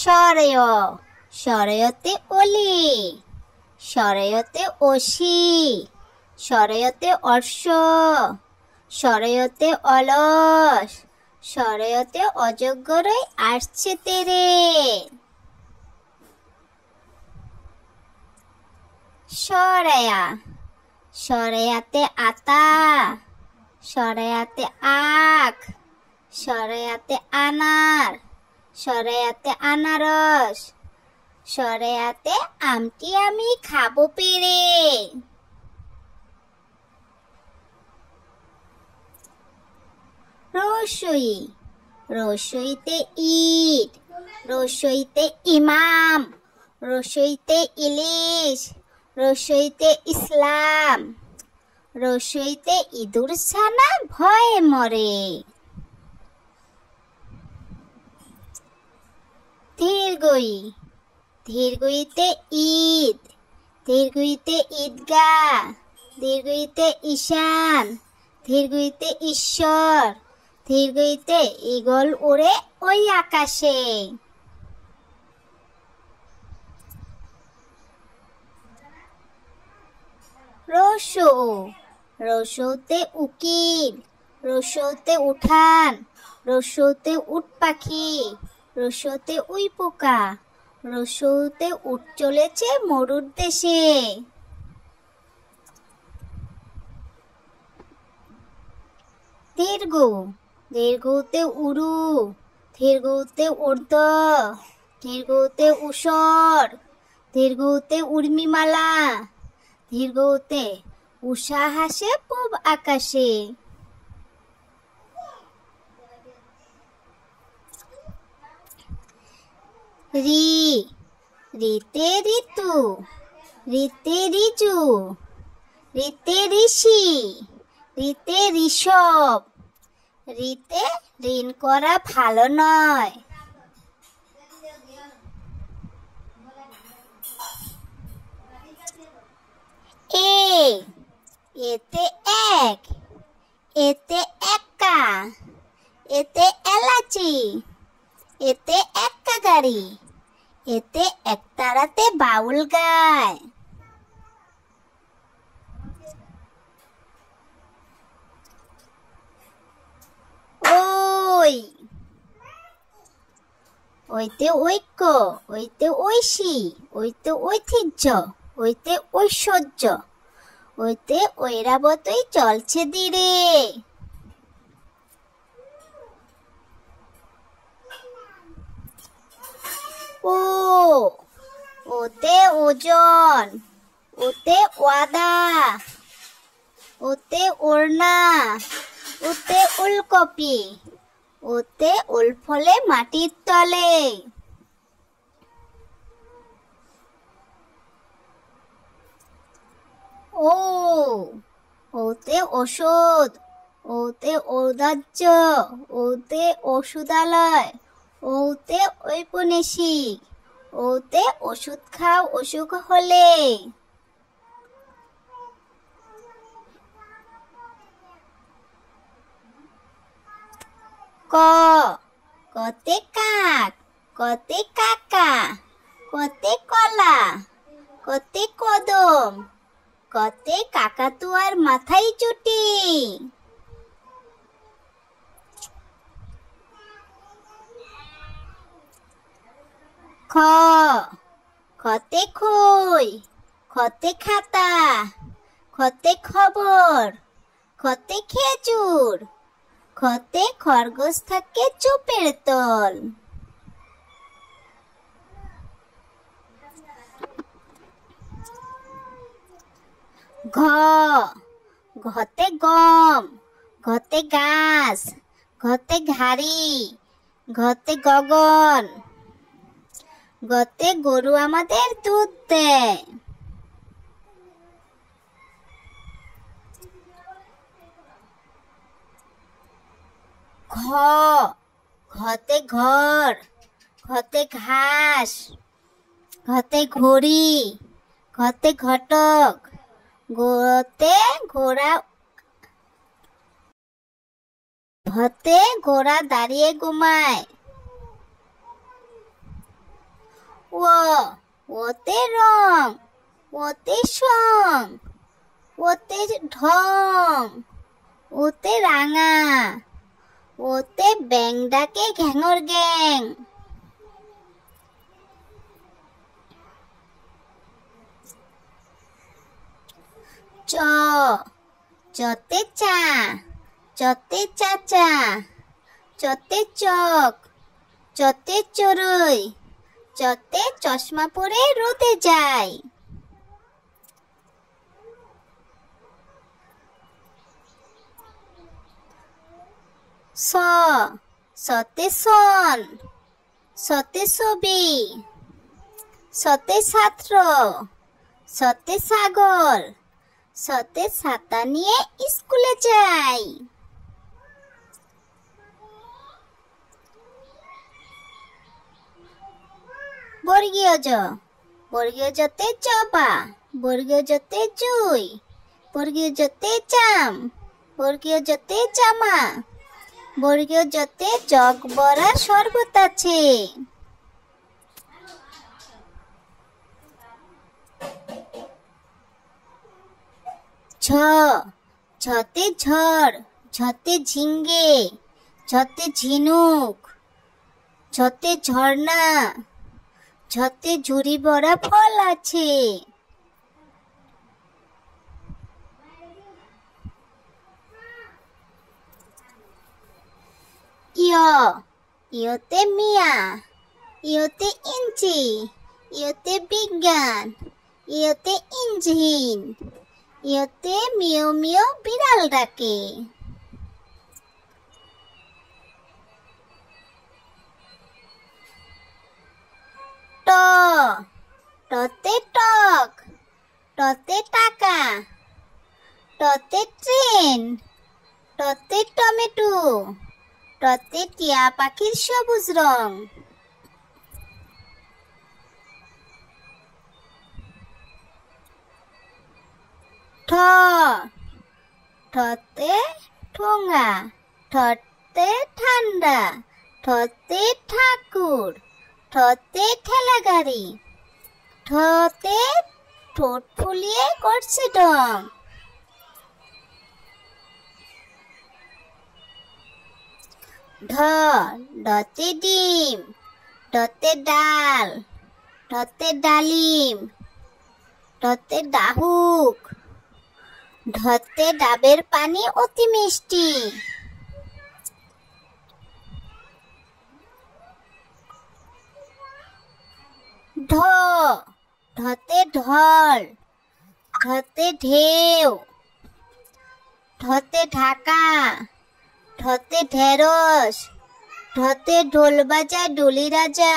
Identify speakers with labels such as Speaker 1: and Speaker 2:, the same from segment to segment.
Speaker 1: সরেয় সরেয়তে অলি, সরেয়তে অসি, সরেয়তে অর্শ, সরেয়তে অলস, সরেয়তে অজগরই আসছে তেরে। সরেয়া সরেয়াতে আতা, সরেয়াতে আখ, সরেয়াতে আনার, সরেয়াতে আনারস, সরেয়াতে আমটি আমি খাবো পেরে। রসই রসইতে ইট, রসইতে ইমাম, রসইতে ইলিশ, রসইতে ইসলাম, রসইতে ইঁদুর ছানা ভয়ে মরে। দীর্ঘই দীর্ঘইতে ঈদ, দীর্ঘইতে ঈদগাহ, দীর্ঘইতে ঈশান, দীর্ঘইতে ঈশ্বর, দীর্ঘইতে ঈগল ওড়ে ওই আকাশে। রসৌ রসৌতে উকিল, রসৌতে উঠান, রসৌতে উট পাখি, রসৌতে উই পোকা, রসৌতে উট চলেছে মরুর দেশে। দীর্ঘ দীর্ঘতে উরু, দীর্ঘতে উর্দ, দীর্ঘতে উষর, দীর্ঘতে উর্মিমালা, দীর্ঘতে উষা হাসে পূব আকাশে। রি রিতে ঋতু, রিতে ঋজু, রিতে ঋষি, রিতে ঋষভ, রিতে ঋণ করা ভালো নয়। এতে এক, এতে এক্কা, এতে এলাচি, এতে এক্কা গাড়ি, এতে একতারাতে বাউল গায়। ওই ওইতে ঐক্য, ওইতে ঐশী, ওইতে ঐতিহ্য, ওইতে ঐশ্বর্য, ওইতে ঐরাবতই চলছে ধীরে। ও ওতে ওজন, ওতে ওয়াদা, ওতে ওড়না, ওতে উলকপি, ওতে উলফলে মাটির তলে। ও ওতে ওষুধ, ওতে ঔদার্য, ওতে ওষুধালয়, ওতে ঔপনিষিক, ওতে ওষুধ খাও অসুখ হলে। ক কতে কাক, কতে কাকা, কতে কলা, কতে কদম, কতে কাকাতুয়ার মাথায় চুটি। খ খতে খই, খতে খাতা, খতে খবর, খতে খেজুর, খতে খরগোশ থাকে চুপের তল। ঘ ঘতে গম, ঘতে গাছ, ঘতে ঘাড়ি, ঘতে গগন, গতে গরু আমাদের দুধ দেয়। ঘ ঘতে ঘর, ঘতে ঘাস, ঘতে ঘড়ি, ঘতে ঘটক, ঘতে ঘোড়া, ঘতে ঘোড়া দাঁড়িয়ে ঘুমায়। ওতে রং, ওতে সং, ওতে ঢং, ওতে রাঙা, ওতে ব্যাং ডাকে ঘ্যাঙর গ্যাং। চ, চতে চা, চতে চাচা, চতে চক, চতে চড়ুই, চতে চশমা পরে রোদে যায়। স, সতে সন, সতে ছবি, সতে ছাত্র, সতে সাগর, সতে ছাতা নিয়ে স্কুলে যাই। বর্গীয় জ, বর্গীয় জতে জবা, বর্গীয় জতে জুই, বর্গীয় জতে জাম, বর্গীয় জতে জামা, বর্গীয় জতে জগ ভরা শরবত আছে। ঝ, ঝতে ঝড়, ঝতে ঝিঙ্গে, ঝতে ঝিনুক, ঝতে ঝর্ণা, ঝতে ঝুড়ি ভরা ফল আছে। ইয়, ইয়তে মিয়া, ইয়তে ইঞ্চি, ইয়তে বিজ্ঞান, ইয়তে ইঞ্জিন, ইয়তে মিও মিও বিড়াল ডাকে। ট, টতে টক, টতে টাকা, টতে ট্রেন, টতে টমেটো, টতে টিয়া পাখির সবুজ রং। ঠ, ঠতে ঠোঙা, ঠতে ঠান্ডা, ঠতে ঠাকুর, ঠতে ঠেলা গাড়ি, ঠতে ঠোঁট ফুলিয়ে করছে ঢং। ঢ, ঢতে ডিম, ঢতে ডাল, ঢতে ডালিম, ঢতে ডাহুক, ঢতে ডাবের পানি অতি মিষ্টি। ঢ, ঢতে ঢল, ঢতে ঢেউ, ঢতে ঢাকা, ঢতে ঢেঁড়স, ঢতে ঢোল বাজায় ডলি রাজা।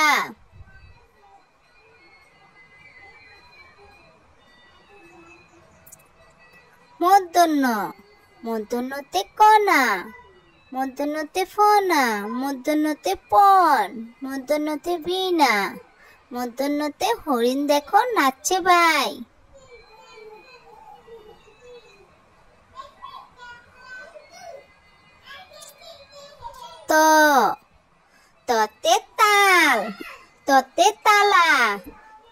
Speaker 1: মূর্ধন্য, মূর্ধন্যতে কণা, মূর্ধন্যতে ফনা, মূর্ধন্যতে পণ, মূর্ধন্যতে বীণা, মূর্ধন্যতে হরিণ দেখো নাচছে ভাই। ত, ততে তাল, ততে তালা,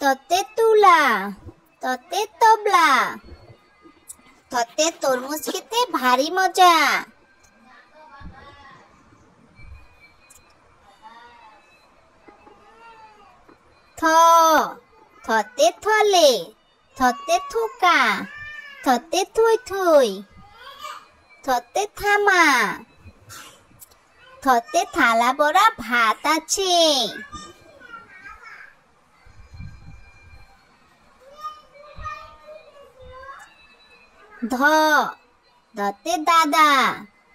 Speaker 1: ততে তুলা, ততে তবলা, ততে তরমুজ খেতে ভারী মজা। থ, থতে থলে, থতে থোকা, থতে থুই থুই, থতে থামা, থতে থালা ভরা ভাত আছে। ধ, ধতে দাদা,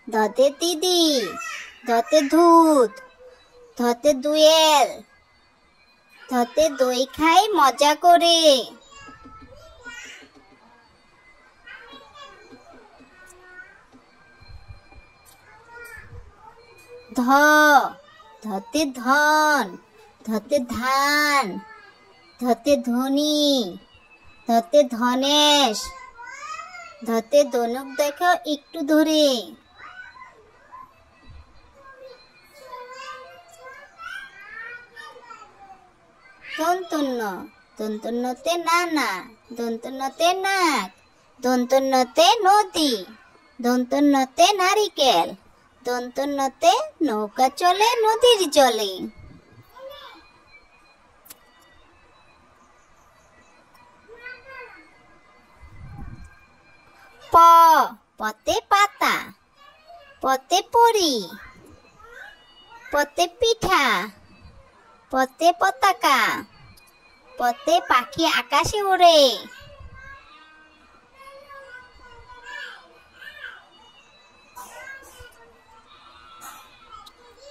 Speaker 1: ধতে দিদি, ধতে ধূত, ধতে দুয়েল, ধতে দই খাই মজা করে। ধ, ধতে ধন, ধতে ধান, ধতে ধনী, ধতে ধনেশ, ধতে ধনুক দেখো একটু ধরে। দন্তন্য, দন্তন্নতে নানা, দন্তন্নতে নাক, দন্তন্নতে নদী, দন্তন্নতে নারিকেল, দন্তন্নতে নৌকা চলে নদীর জলে। প, পতে পাতা, পতে পরি, পতে পিঠা, পতে পতাকা, পতে পাখি আকাশে ওড়ে।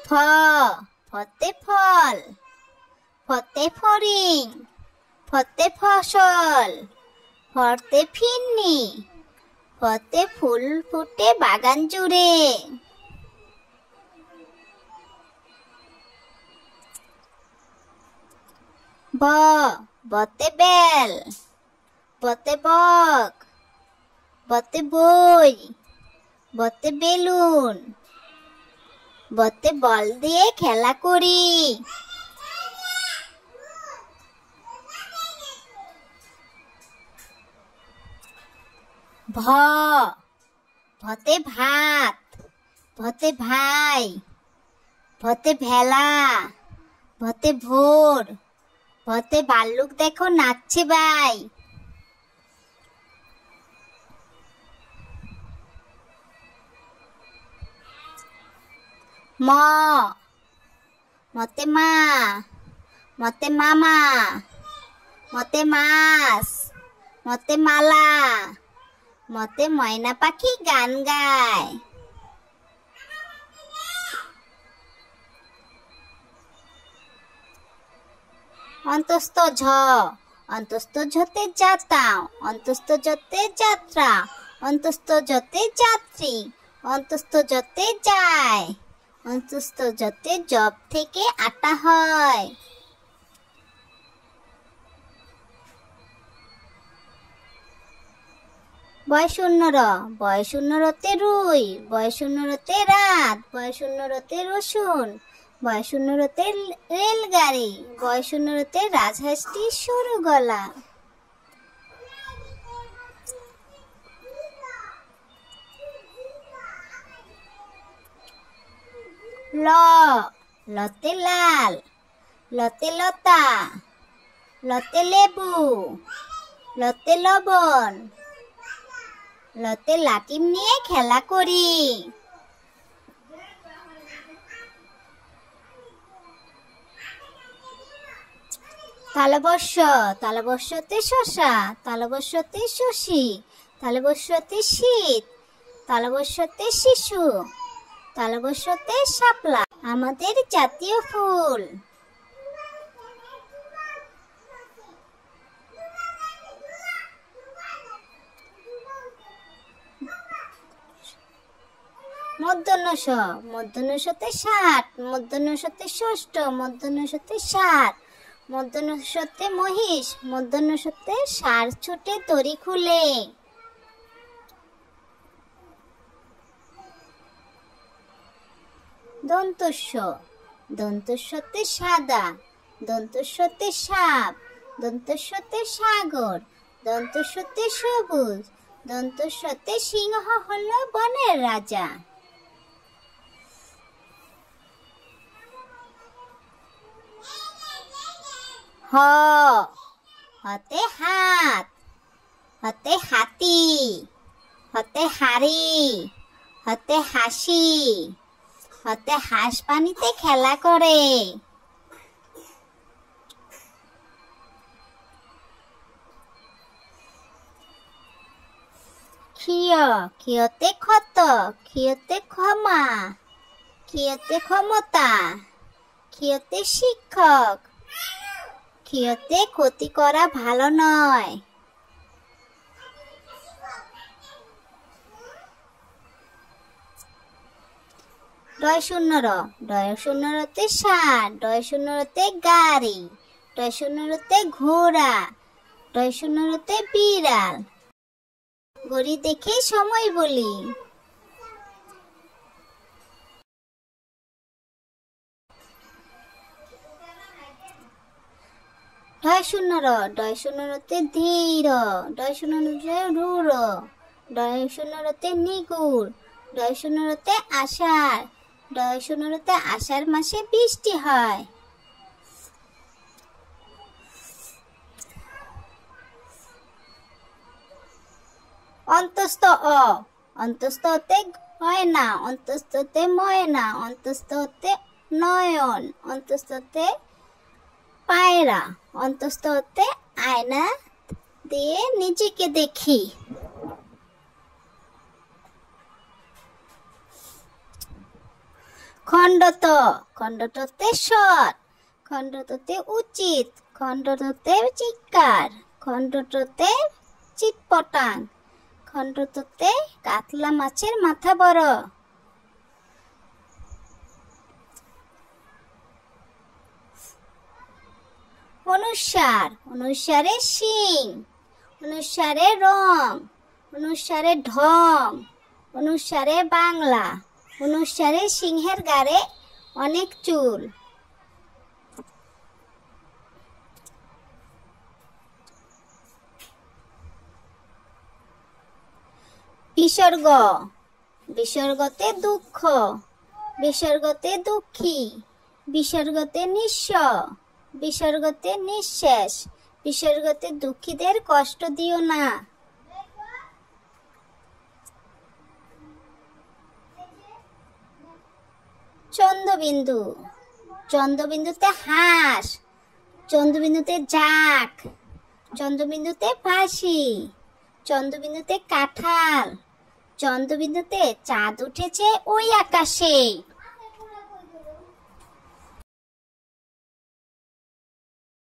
Speaker 1: ফ, ফতে ফল, ফতে ফড়িং, ফতে ফসল, ফতে ফিন্নি, ফতে ফুল ফুটে বাগান জুড়ে। ব, বতে বেল, বতে বক, বতে বই, বতে বেলুন, বতে বল দিয়ে খেলা করি। ভ, ভতে ভাত, ভতে ভাই, ভতে ভেলা, ভতে ভোর, ভতে ভাল্লুক দেখো নাচছে ভাই। ম, মতে মা, মতে মামা, মতে মাছ, মতে মালা, মতে ময়না পাখি গান গায়। অন্তস্থ ঝ, অন্তস্থ ঝতে যাতা, অন্তস্থ যতে যাত্রা, অন্তস্থ যতে যাত্রী, অন্তস্থ যতে যায়, অন্তস্থ যতে জব থেকে আটা হয়। বয় শূন্য র, বয় শূন্য রতে রুই, বয় শূন্য রতে রাত, বয় শূন্য রতে রসুন, বয় শূন্য রতে রেলগাড়ি, বয় শূন্য রতে রাজহাঁসটি সরু গলা। ল, লতে লাল, লতে লতা, লতে লেবু, লতে লবণ, লতে লাটিম নিয়ে খেলা করি। তালবস্য, তালবস্যতে শশা, তালবস্যতে শশী, তালবস্যতে শীত, তালবস্যতে শিশু, তালবস্যতে শাপলা আমাদের জাতীয় ফুল। মূর্ধন্য ষ, মূর্ধন্য ষতে ষাট, মূর্ধন্য ষতে ষষ্ঠ, মূর্ধন্য ষতে ষাট, মূর্ধন্য ষতে মহিষ, মূর্ধন্য ষতে ষাঁড় ছুটে তরি খুলে। দন্তস্ব, দন্তস্বতে সাদা, দন্তস্বতে সাপ, দন্তস্বতে সাগর, দন্তস্বতে সবুজ, দন্তস্বতে সিংহ হলো বনের রাজা। হ, হতে হাত, হতে হাতি, হতে হাড়ি, হতে হাসি, হতে হাঁস পানিতে খেলা করে। ক্ষিয়, ক্ষিয়তে ক্ষত, ক্ষিয়তে ক্ষমা, ক্ষিয়তে ক্ষমতা, ক্ষিয়তে শিক্ষক, ক্ষিয়তে ক্ষতি করা ভালো নয়। ডয় শূন্য র, ডয় শূন্য রতে ষাঁড়, ডয় শূন্য রতে গাড়ি, ডয় শূন্য রতে ঘোড়া, ডয় শূন্য রতে বিড়াল, ঘড়ি দেখে সময় বলি। ঢ ডয় শূন্য র, ডয় শূন্য রতে ধীর, ডয় শূন্য রতে রুর, ডয় শূন্য রতে নিগুড়, ডয় শূন্য রতে আষাঢ়, ডয় শূন্য রতে আষাঢ় মাসে বৃষ্টি হয়। অন্তস্থ অ, অন্তস্থ হতে গয়না, অন্তস্থ হতে ময়না, অন্তস্থ হতে নয়ন, অন্তস্থ হতে পায়রা, অন্তস্থ হতে আয়না দিয়ে নিজেকে দেখি। খণ্ডত, খণ্ডত হতে সৎ, খণ্ডত হতে উচিত, খণ্ডত হতে চিৎকার, খণ্ডত হতে চিটপটাং, খণ্ডত হতে কাতলা মাছের মাথা বড়। অনুসার, অনুসারে শিং, অনুসারে রং, অনুসারে ঢং, অনুসারে বাংলা, অনুসারে সিংহের গাড়ে অনেক চুল। বিসর্গ, বিসর্গতে দুঃখ, বিসর্গতে দুঃখী, বিসর্গতে নিঃস্ব, বিসর্গতে নিঃশেষ, বিসর্গতে দুঃখীদের কষ্ট দিও না। চন্দ্রবিন্দু, চন্দ্রবিন্দুতে হাঁস, চন্দ্রবিন্দুতে জাক, চন্দ্রবিন্দুতে ফাঁসি, চন্দ্রবিন্দুতে কাঁঠাল, চন্দ্রবিন্দুতে চাঁদ উঠেছে ওই আকাশে।